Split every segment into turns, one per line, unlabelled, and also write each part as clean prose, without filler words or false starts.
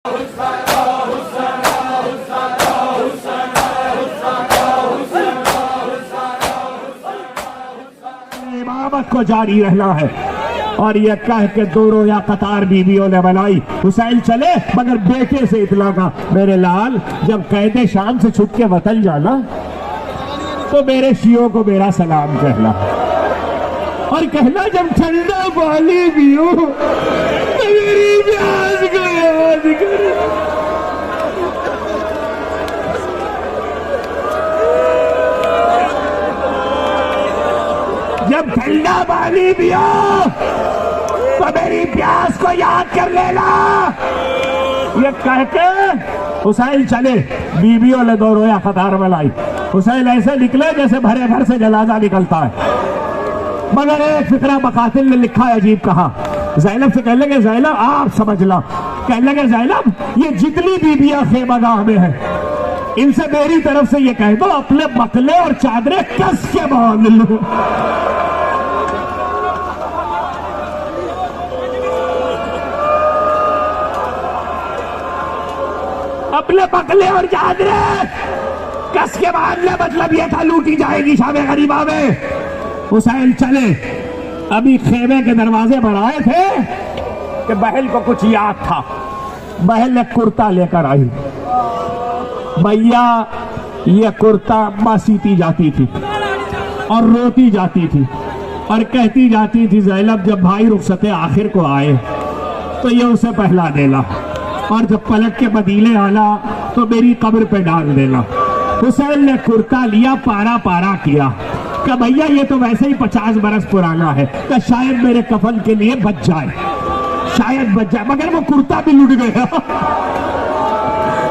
امامت کو جاری رہنا ہے۔ اور یہ کہہ کے دوروں یا قطار بیویوں نے بنائی، حسین چلے مگر بیٹے سے اطلاع کا، میرے لال جب قید شام سے چھٹ کے وطن جانا تو میرے شیعوں کو میرا سلام کہنا، اور کہنا جب ٹھنڈا پانی پیو تو میری پیاس کو یاد کرے۔ جب ٹھنڈا پانی پیو تو میری پیاس کو یاد کر لینا۔ یہ کہہ کے حسین چلے، بیویوں نے دو رویا قطار میں لائی، حسین ایسے نکلے جیسے بھرے گھر سے جنازہ نکلتا ہے، مگر ایک فقرہ مقاتل نے لکھا ہے، عجیب کہا، زینب سے کہنے لگے زینب آپ سمجھ لا، کہنے لگے زینب یہ جتنی بیویاں خیمہ گاہ میں ہیں ان سے میری طرف سے یہ کہہ دو اپنے بکلے اور چادریں کس کے باندھ لو۔ اپنے بکلے اور چادریں کس کے باندھ لے، مطلب یہ تھا لوٹی جائے گی شام غریبہ میں۔ حسین چلے، ابھی خیمے کے دروازے بڑھائے تھے کہ بہن کو کچھ یاد تھا، بہن نے کرتا لے کر آئی، بھیا یہ کرتا اماں سیتی جاتی تھی اور روتی جاتی تھی اور کہتی جاتی تھی زینب جب بھائی رخصت آخر کو آئے تو یہ اسے پہلا دینا، اور جب پلٹ کے مدینے آنا تو میری قبر پہ ڈال دینا۔ حسین نے کرتا لیا، پارا پارا کیا کہ بھیا یہ تو ویسے ہی 50 برس پرانا ہے کہ شاید میرے کفن کے لیے بچ جائے، شاید بچ جائے، مگر وہ کرتا بھی لٹ گیا،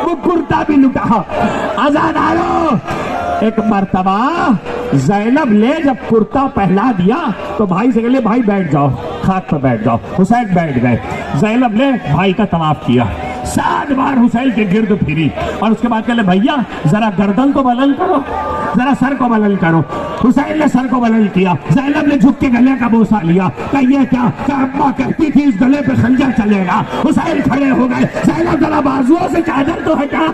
وہ کرتا بھی لٹا۔ آزادارو، ایک مرتبہ زینب نے جب کرتا پہلا دیا تو بھائی سے کہلے بھائی بیٹھ جاؤ، خاک پہ بیٹھ جاؤ۔ حسین بیٹھ گئے، زینب نے بھائی کا طواف کیا، 7 بار حسین کے گرد پھری، اور اس کے بعد کہلے بھیا ذرا گردن کو بلند کرو، ذرا سر کو بلند کرو۔ حسین نے سر کو بلند کیا، زینب نے جھک کے گلے کا بوسہ لیا کہ یہ کیا، کہ اماں کہتی تھی اس گلے پہ خنجر چلے گا۔ حسین کھڑے ہو گئے، زینب ذرا بازوؤں سے چادر تو ہٹا۔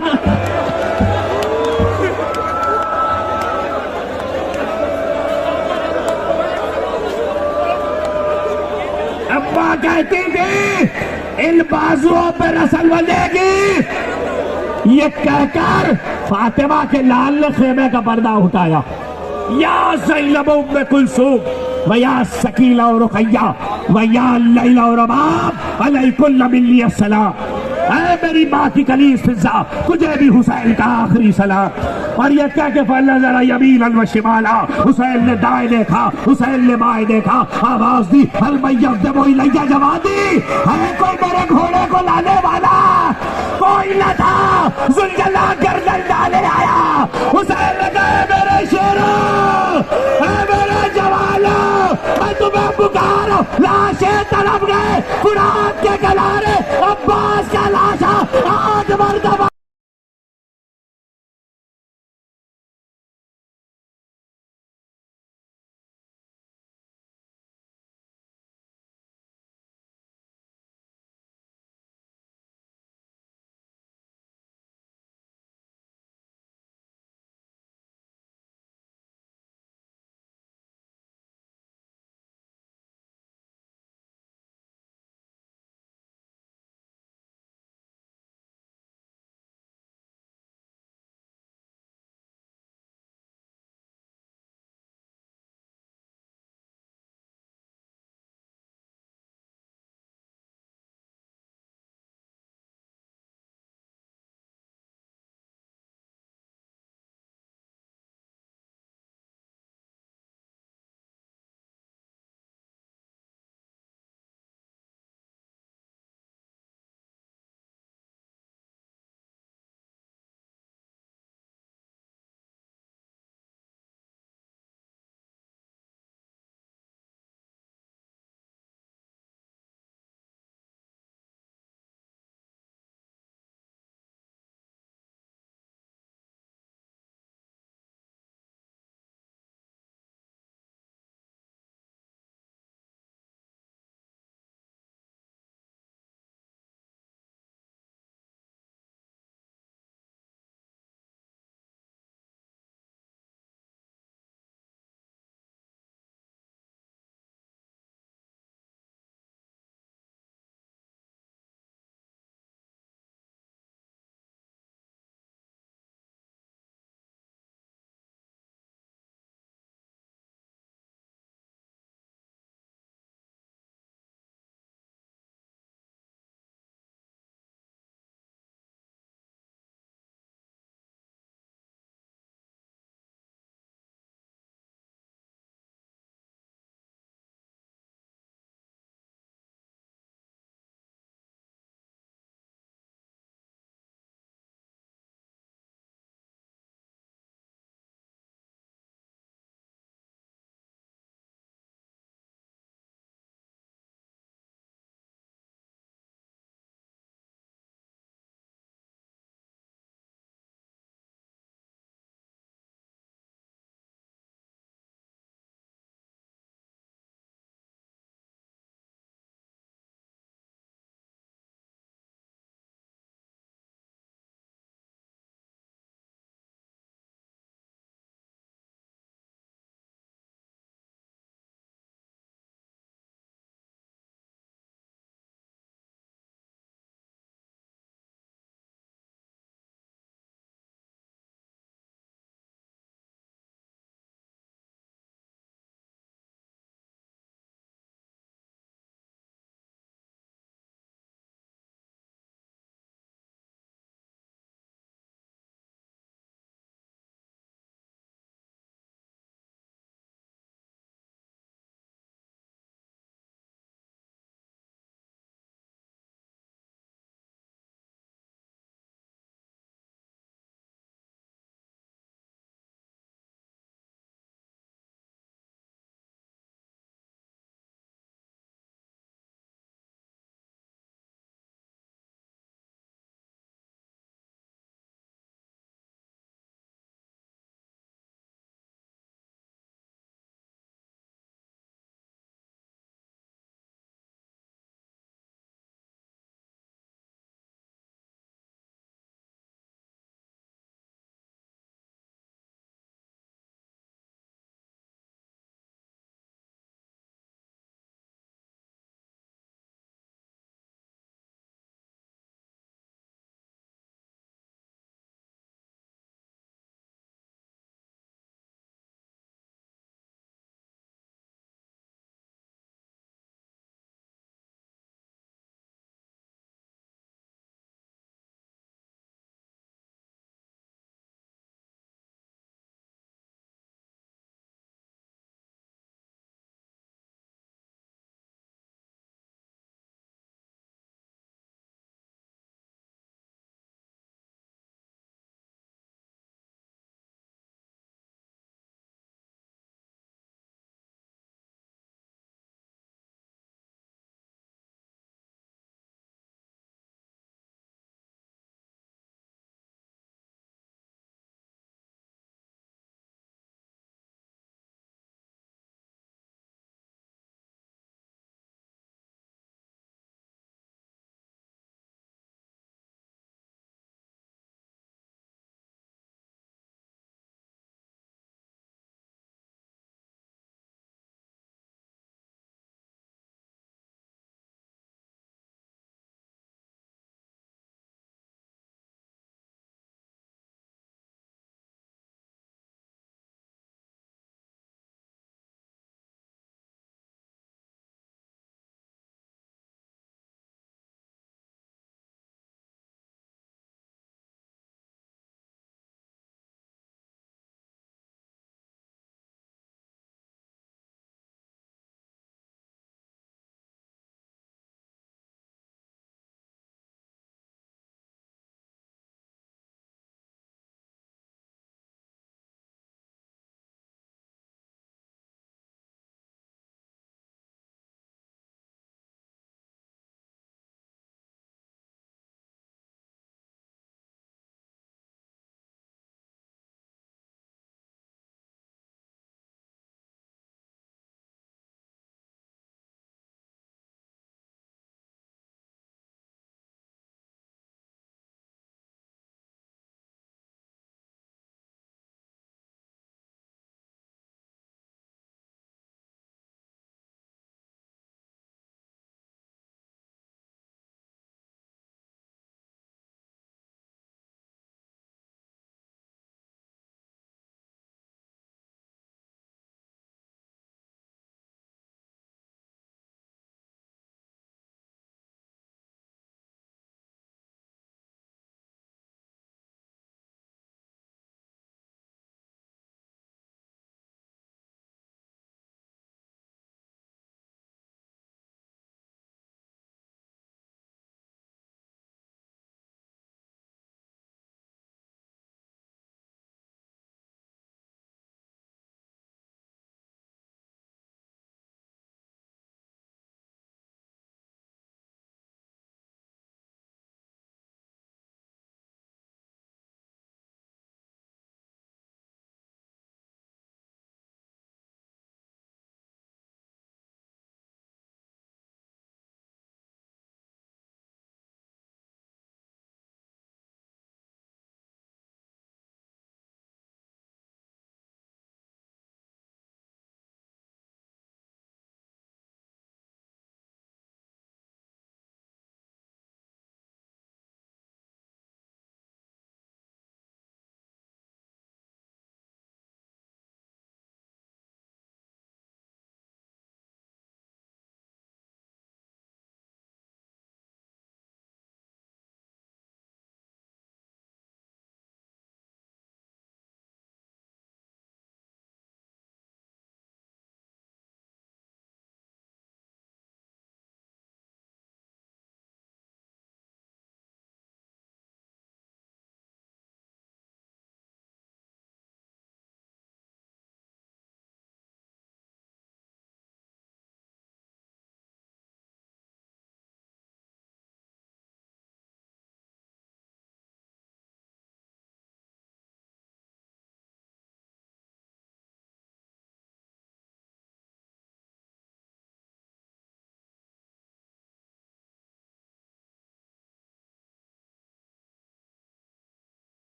اماں کہتی تھی ان بازوؤں پہ رسل بندے گی، یہ کہہ کر فاطمہ کے لال نے خیمے کا پردہ اٹھایا، یا زینب ام کلثوم و یا سکینہ و رقیہ و یا لیلہ و رباب علیکن منی السلام، اے میری ماں کی کلیس فضا تجھے بھی حسین کا آخری سلام۔ اور یہ کہہ کے فنظر یمینا و شمالا، حسین نے دائیں دیکھا، حسین نے بائیں دیکھا، آواز دی هل من یقدم الی جوادی، ہے کوئی میرے گھوڑے کو لانے والا؟ کوئی نہ تھا، ذوالجلال گردن ڈالے آیا۔ حسین نے کہا اے میرے شیرو، اے میرے جوانو، میں تمہیں پکاروں، لاشیں طرف گئے، فرات کے کنارے عباس کا لاش